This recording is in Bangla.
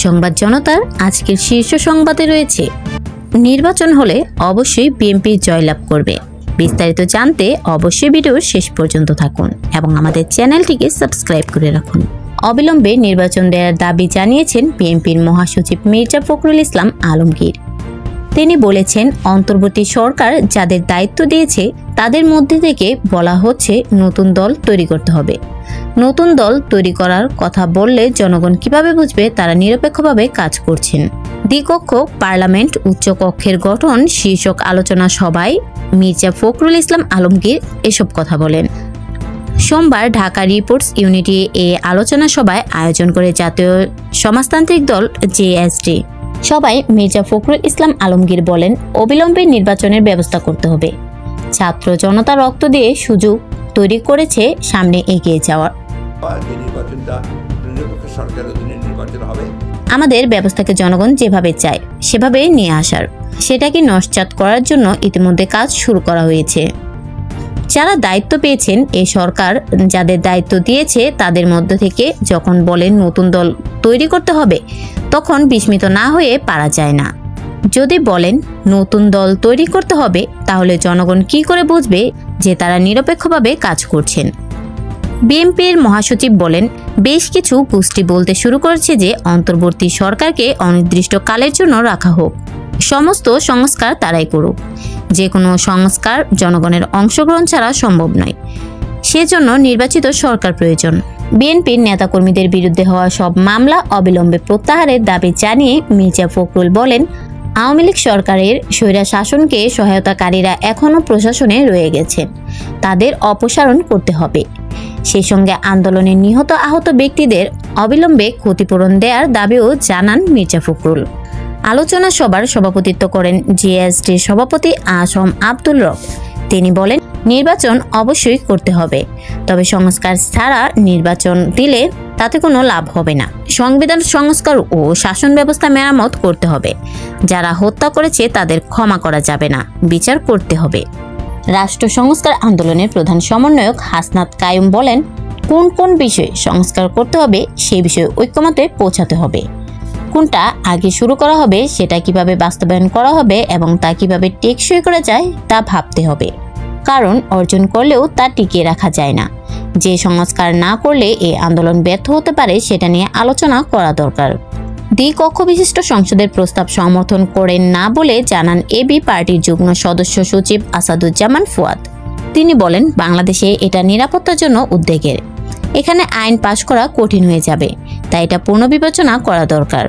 সংবাদ জনতার আজকের শীর্ষ সংবাদে রয়েছে, নির্বাচন হলে অবশ্যই বিএনপি জয়লাভ করবে। বিস্তারিত জানতে অবশ্যই ভিডিওর শেষ পর্যন্ত থাকুন এবং আমাদের চ্যানেলটিকে সাবস্ক্রাইব করে রাখুন। অবিলম্বে নির্বাচন দেওয়ার দাবি জানিয়েছেন বিএনপির মহাসচিব মির্জা ফখরুল ইসলাম আলমগীর। তিনি বলেছেন, অন্তর্বর্তী সরকার যাদের দায়িত্ব দিয়েছে তাদের মধ্যে থেকে বলা হচ্ছে নতুন দল তৈরি করতে হবে। নতুন দল তৈরি করার কথা বললে জনগণ কিভাবে বুঝবে তারা নিরপেক্ষভাবে কাজ করছেন। দ্বিকক্ষ পার্লামেন্ট উচ্চকক্ষের গঠন শীর্ষক আলোচনা সভায় মির্জা ফখরুল ইসলাম আলমগীর এসব কথা বলেন। সোমবার ঢাকা রিপোর্টস ইউনিটি এ আলোচনা সভায় আয়োজন করে জাতীয় সমাজতান্ত্রিক দল জেএসডি সবাই মির্জা ফখরুল ইসলাম আলমগীর বলেন, অবিলম্বে নির্বাচনের ব্যবস্থা করতে হবে। ছাত্র জনতা রক্ত দিয়ে সুযোগ তৈরি করেছে সামনে এগিয়ে যাওয়ার। আমাদের ব্যবস্থাকে জনগণ যেভাবে চায় সেভাবে নিয়ে আসার, সেটাকে নস্যাৎ করার জন্য ইতিমধ্যে কাজ শুরু করা হয়েছে। যারা দায়িত্ব পেয়েছেন এই সরকার যাদের দায়িত্ব দিয়েছে তাদের মধ্য থেকে যখন বলেন নতুন দল তৈরি করতে হবে, তখন বিস্মিত না হয়ে পারা যায় না। যদি বলেন নতুন দল তৈরি করতে হবে, তাহলে জনগণ কি করে বুঝবে যে তারা নিরপেক্ষভাবে কাজ করছেন? বিএনপির মহাসচিব বলেন, বেশ কিছু গোষ্ঠী বলতে শুরু করেছে যে অন্তর্বর্তী সরকারকে অনির্দিষ্টকালের জন্য রাখা হোক, সমস্ত সংস্কার তারাই করুক। যে কোনো সংস্কার জনগণের অংশগ্রহণ ছাড়া সম্ভব নয়, সেজন্য নির্বাচিত সরকার প্রয়োজন। বিএনপির নেতাকর্মীদের বিরুদ্ধে হওয়া সব মামলা অবিলম্বে প্রত্যাহারের দাবি জানিয়ে মির্জা ফখরুল বলেন, আওয়ামী লীগ সরকারের স্বৈরা শাসনকে সহায়তাকারীরা এখনও প্রশাসনে রয়ে গেছেন, তাদের অপসারণ করতে হবে। সেই সঙ্গে আন্দোলনে নিহত আহত ব্যক্তিদের অবিলম্বে ক্ষতিপূরণ দেওয়ার দাবিও জানান মির্জা ফখরুল। আলোচনা সভার সভাপতিত্ব করেন জেএসডির সভাপতি আসম আব্দুল রব। তিনি বলেন, নির্বাচন অবশ্যই করতে হবে, তবে সংস্কার ছাড়া নির্বাচন দিলে তাতে কোনো লাভ হবে না। সংবিধান সংস্কার ও শাসন ব্যবস্থা মেরামত করতে হবে। যারা হত্যা করেছে তাদের ক্ষমা করা যাবে না, বিচার করতে হবে। রাষ্ট্র সংস্কার আন্দোলনের প্রধান সমন্বয়ক হাসনাত কায়ুম বলেন, কোন কোন বিষয়ে সংস্কার করতে হবে সেই বিষয়ে ঐক্যমতে পৌঁছাতে হবে। কোনটা আগে শুরু করা হবে, সেটা কিভাবে বাস্তবায়ন করা হবে এবং তা কিভাবে টেকসই করা যায় তা ভাবতে হবে। কারণ অর্জন করলেও তা টিকিয়ে রাখা যায় না। যে সংস্কার না করলে এই আন্দোলন ব্যর্থ হতে পারে সেটা নিয়ে আলোচনা করা দরকার। দ্বিকক্ষ বিশিষ্ট সংসদের প্রস্তাব সমর্থন করেন না বলে জানান এবি পার্টির যুগ্ম সদস্য সচিব আসাদুজ্জামান ফুয়াদ। তিনি বলেন, বাংলাদেশে এটা নিরাপত্তার জন্য উদ্বেগের। এখানে আইন পাশ করা কঠিন হয়ে যাবে, তাই এটা পুনর্বিবেচনা করা দরকার।